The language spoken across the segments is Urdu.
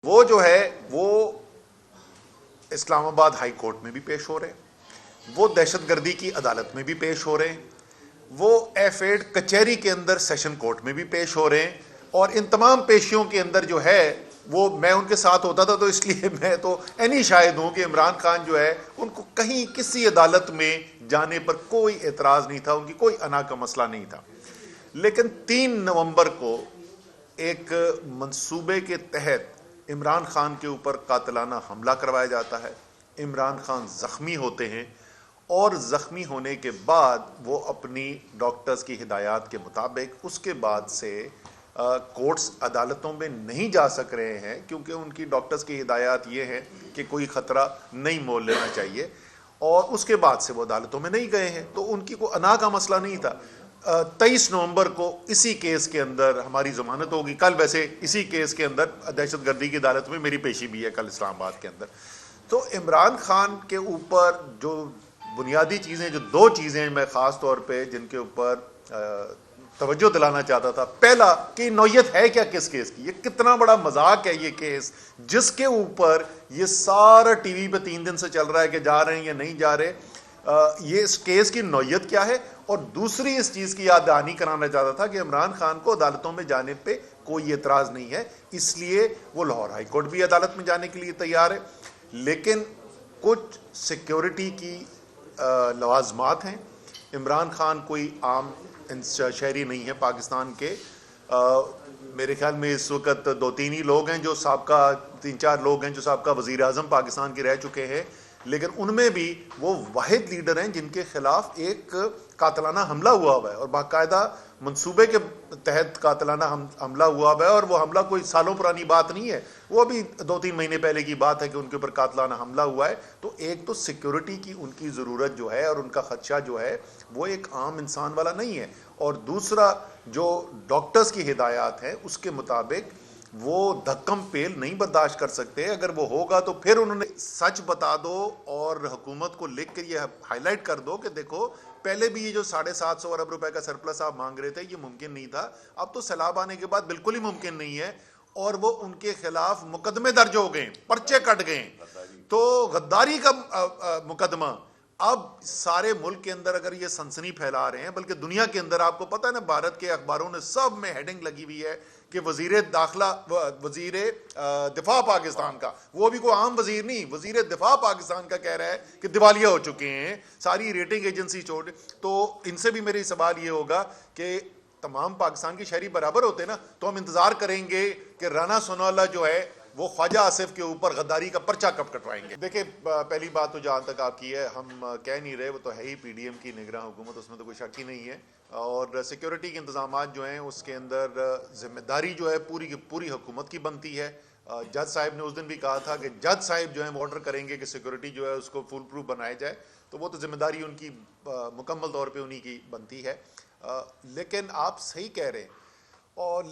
وہ جو ہے وہ اسلام آباد ہائی کورٹ میں بھی پیش ہو رہے ہیں، وہ دہشت گردی کی عدالت میں بھی پیش ہو رہے ہیں، وہ ایف ایڈ کچہری کے اندر سیشن کورٹ میں بھی پیش ہو رہے ہیں، اور ان تمام پیشیوں کے اندر جو ہے وہ میں ان کے ساتھ ہوتا تھا، تو اس لیے میں تو اینی شاہد ہوں کہ عمران خان جو ہے ان کو کہیں کسی عدالت میں جانے پر کوئی اعتراض نہیں تھا، ان کی کوئی انا کا مسئلہ نہیں تھا۔ لیکن 3 نومبر کو ایک منصوبے کے تحت عمران خان کے اوپر قاتلانہ حملہ کروایا جاتا ہے، عمران خان زخمی ہوتے ہیں، اور زخمی ہونے کے بعد وہ اپنی ڈاکٹرز کی ہدایات کے مطابق اس کے بعد سے کورٹس عدالتوں میں نہیں جا سک رہے ہیں، کیونکہ ان کی ڈاکٹرز کی ہدایات یہ ہیں کہ کوئی خطرہ نہیں مول لینا چاہیے، اور اس کے بعد سے وہ عدالتوں میں نہیں گئے ہیں، تو ان کی کوئی انا کا مسئلہ نہیں تھا۔ 23 نومبر کو اسی کیس کے اندر ہماری ضمانت ہوگی، کل ویسے اسی کیس کے اندر دہشت گردی کی عدالت میں میری پیشی بھی ہے کل اسلام آباد کے اندر۔ تو عمران خان کے اوپر جو بنیادی چیزیں، جو 2 چیزیں میں خاص طور پہ جن کے اوپر توجہ دلانا چاہتا تھا، پہلا کہ نوعیت ہے کیا کس کیس کی، یہ کتنا بڑا مذاق ہے یہ کیس جس کے اوپر یہ سارا ٹی وی پہ 3 دن سے چل رہا ہے کہ جا رہے ہیں یا نہیں جا رہے، یہ اس کیس کی نوعیت کیا ہے۔ اور دوسری اس چیز کی یاد دہانی کرانا چاہتا تھا کہ عمران خان کو عدالتوں میں جانے پہ کوئی اعتراض نہیں ہے، اس لیے وہ لاہور ہائی کورٹ بھی عدالت میں جانے کے لیے تیار ہے، لیکن کچھ سیکیورٹی کی لوازمات ہیں۔ عمران خان کوئی عام شہری نہیں ہے پاکستان کے، میرے خیال میں اس وقت 2-3 ہی لوگ ہیں جو سابقہ 3-4 لوگ ہیں جو سابقہ وزیر اعظم پاکستان کے رہ چکے ہیں، لیکن ان میں بھی وہ واحد لیڈر ہیں جن کے خلاف ایک قاتلانہ حملہ ہوا ہے، اور باقاعدہ منصوبے کے تحت قاتلانہ حملہ ہوا ہے، اور وہ حملہ کوئی سالوں پرانی بات نہیں ہے، وہ ابھی 2-3 مہینے پہلے کی بات ہے کہ ان کے اوپر قاتلانہ حملہ ہوا ہے۔ تو ایک تو سیکیورٹی کی ان کی ضرورت جو ہے اور ان کا خدشہ جو ہے وہ ایک عام انسان والا نہیں ہے، اور دوسرا جو ڈاکٹرز کی ہدایات ہیں اس کے مطابق وہ دھکم پیل نہیں برداشت کر سکتے۔ اگر وہ ہوگا تو پھر انہوں نے سچ بتا دو اور حکومت کو لکھ کے یہ ہائی لائٹ کر دو کہ دیکھو پہلے بھی یہ جو 750 ارب روپے کا سرپلس آپ مانگ رہے تھے یہ ممکن نہیں تھا، اب تو سیلاب آنے کے بعد بالکل ہی ممکن نہیں ہے، اور وہ ان کے خلاف مقدمے درج ہو گئے، پرچے کٹ گئے، تو غداری کا مقدمہ اب سارے ملک کے اندر اگر یہ سنسنی پھیلا رہے ہیں، بلکہ دنیا کے اندر آپ کو پتہ ہے نا، بھارت کے اخباروں نے سب میں ہیڈنگ لگی ہوئی ہے کہ وزیر دفاع پاکستان کا، وہ بھی کوئی عام وزیر نہیں، وزیر دفاع پاکستان کا کہہ رہا ہے کہ دیوالیہ ہو چکے ہیں ساری ریٹنگ ایجنسی چھوڑ۔ تو ان سے بھی میری سوال یہ ہوگا کہ تمام پاکستان کے شہری برابر ہوتے نا، تو ہم انتظار کریں گے کہ رانا سوناللہ جو ہے وہ خواجہ آصف کے اوپر غداری کا پرچہ کب کٹوائیں گے۔ دیکھیں پہلی بات تو جہاں تک آپ کی ہے، ہم کہہ نہیں رہے، وہ تو ہے ہی پی ڈی ایم کی نگراں حکومت، اس میں تو کوئی شک ہی نہیں ہے، اور سیکیورٹی کے انتظامات جو ہیں اس کے اندر ذمہ داری جو ہے پوری کی پوری حکومت کی بنتی ہے۔ جج صاحب نے اس دن بھی کہا تھا کہ جج صاحب جو ہیں وہ آرڈر کریں گے کہ سیکیورٹی جو ہے اس کو فل پروف بنایا جائے، تو وہ تو ذمہ داری ان کی مکمل طور پہ انہی کی بنتی ہے۔ لیکن آپ صحیح کہہ رہے ہیں، اور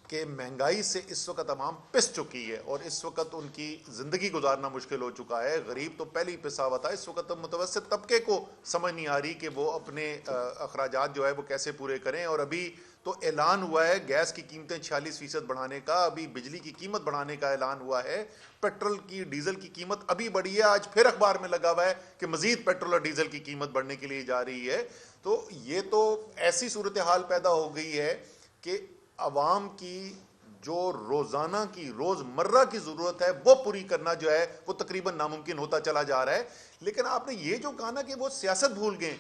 کہ مہنگائی سے اس وقت عوام پس چکی ہے، اور اس وقت ان کی زندگی گزارنا مشکل ہو چکا ہے، غریب تو پہلے ہی پسا ہوا تھا، اس وقت متوسط طبقے کو سمجھ نہیں آ رہی کہ وہ اپنے اخراجات جو ہے وہ کیسے پورے کریں۔ اور ابھی تو اعلان ہوا ہے گیس کی قیمتیں 46% بڑھانے کا، ابھی بجلی کی قیمت بڑھانے کا اعلان ہوا ہے، پیٹرول کی ڈیزل کی قیمت ابھی بڑھی ہے، آج پھر اخبار میں لگا ہوا ہے کہ مزید پیٹرول اور ڈیزل کی قیمت بڑھنے کے لیے جا رہی ہے۔ تو یہ تو ایسی صورتحال پیدا ہو گئی ہے کہ عوام کی جو روزانہ کی روزمرہ کی ضرورت ہے وہ پوری کرنا جو ہے وہ تقریباً ناممکن ہوتا چلا جا رہا ہے۔ لیکن آپ نے یہ جو کہا نا کہ وہ سیاست بھول گئے،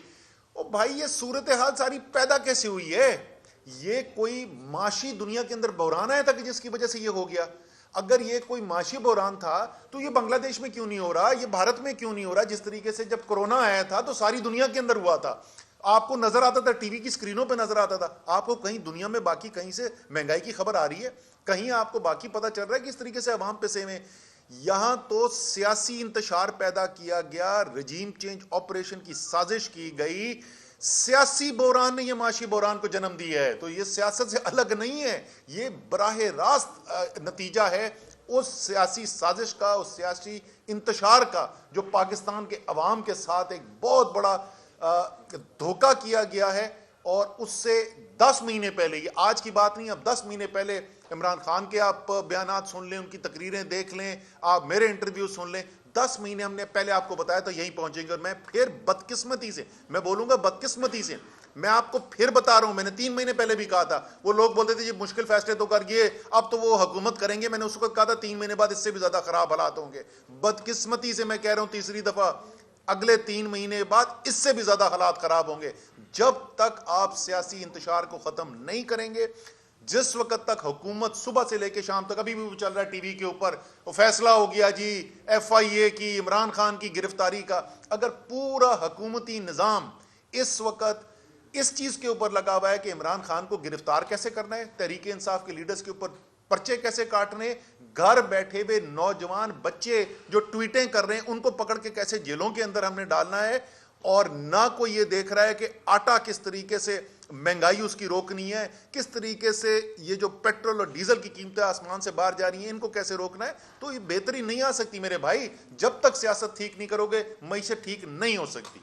او بھائی یہ صورتحال ساری پیدا کیسے ہوئی ہے؟ یہ کوئی معاشی دنیا کے اندر بحران آیا تھا کہ جس کی وجہ سے یہ ہو گیا؟ اگر یہ کوئی معاشی بحران تھا تو یہ بنگلہ دیش میں کیوں نہیں ہو رہا، یہ بھارت میں کیوں نہیں ہو رہا؟ جس طریقے سے جب کرونا آیا تھا تو ساری دنیا کے اندر ہوا تھا، آپ کو نظر آتا تھا، ٹی وی کی اسکرینوں پہ نظر آتا تھا، آپ کو کہیں دنیا میں باقی کہیں سے مہنگائی کی خبر آ رہی ہے؟ کہیں آپ کو باقی پتہ چل رہا ہے کہ اس طریقے سے عوام پسے میں؟ یہاں تو سیاسی انتشار پیدا کیا گیا، رجیم چینج آپریشن کی سازش کی گئی، سیاسی بحران نے یہ معاشی بحران کو جنم دیا ہے۔ تو یہ سیاست سے الگ نہیں ہے، یہ براہ راست نتیجہ ہے اس سیاسی سازش کا، اس سیاسی انتشار کا جو پاکستان کے عوام کے ساتھ ایک بہت بڑا دھوکہ کیا گیا ہے۔ اور اس سے 10 مہینے پہلے، یہ آج کی بات نہیں، اب 10 مہینے پہلے عمران خان کے آپ بیانات سن لیں، ان کی تقریریں دیکھ لیں، آپ میرے انٹرویو سن لیں، 10 مہینے ہم نے پہلے آپ کو بتایا تو یہیں پہنچیں گے. اور میں پھر بدقسمتی سے، میں بولوں گا بدقسمتی سے، میں آپ کو پھر بتا رہا ہوں، میں نے 3 مہینے پہلے بھی کہا تھا، وہ لوگ بولتے تھے یہ مشکل فیصلے تو کر گئے، اب تو وہ حکومت کریں گے. میں نے اس وقت کہا تھا 3 مہینے بعد اس سے بھی زیادہ خراب حالات ہوں گے. بدقسمتی سے میں کہہ رہا ہوں تیسری دفعہ، اگلے 3 مہینے بعد اس سے بھی زیادہ حالات خراب ہوں گے. جب تک آپ سیاسی انتشار کو ختم نہیں کریں گے، جس وقت تک حکومت صبح سے لے کے شام تک، ابھی بھی وہ چل رہا ہے ٹی وی کے اوپر، وہ فیصلہ ہو گیا جی ایف آئی اے کی عمران خان کی گرفتاری کا. اگر پورا حکومتی نظام اس وقت اس چیز کے اوپر لگا ہوا ہے کہ عمران خان کو گرفتار کیسے کرنا ہے، تحریک انصاف کے لیڈرز کے اوپر پرچے کیسے کاٹنے، گھر بیٹھے ہوئے نوجوان بچے جو ٹویٹیں کر رہے ہیں ان کو پکڑ کے کیسے جیلوں کے اندر ہم نے ڈالنا ہے، اور نہ کوئی یہ دیکھ رہا ہے کہ آٹا کس طریقے سے مہنگائی اس کی روکنی ہے، کس طریقے سے یہ جو پیٹرول اور ڈیزل کی قیمتیں آسمان سے باہر جا رہی ہیں ان کو کیسے روکنا ہے. تو یہ بہتری نہیں آ سکتی میرے بھائی، جب تک سیاست ٹھیک نہیں کرو گے معیشت ٹھیک نہیں ہو سکتی.